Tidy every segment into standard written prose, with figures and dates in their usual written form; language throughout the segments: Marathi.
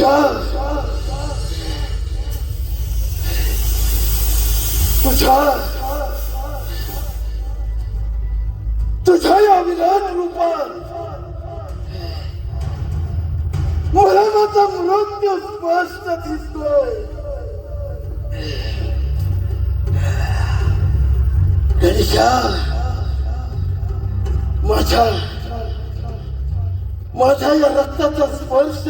तुझ्या तुझ्या तुझ्या या विराट रूपात मला माझा मृत्यू स्पष्ट दिसतोय. गणेशा, माझ्या माझ्या या रक्ताचा स्पर्श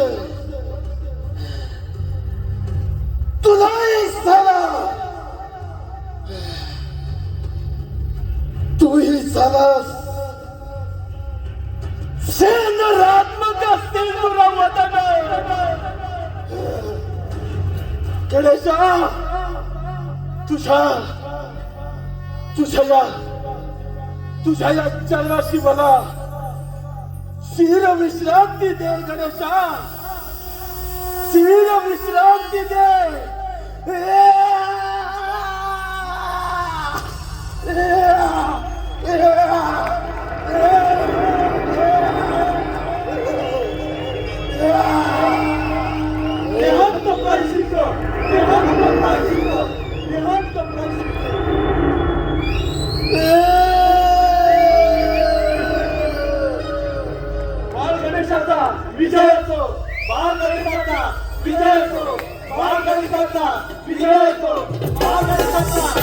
तुलाही झाला, तूही झालास सेंद्रात्मक सिंधुरा वदन. गणेशा, तुझ्या या चरणाशी मला शिर विश्रांती दे. गणेशा, शिर विश्रांती दे. विजय असो, बाळ गणेशाचा विजय असो, बाळ गणेशाचा विजय असो, बाळ गणेशाचा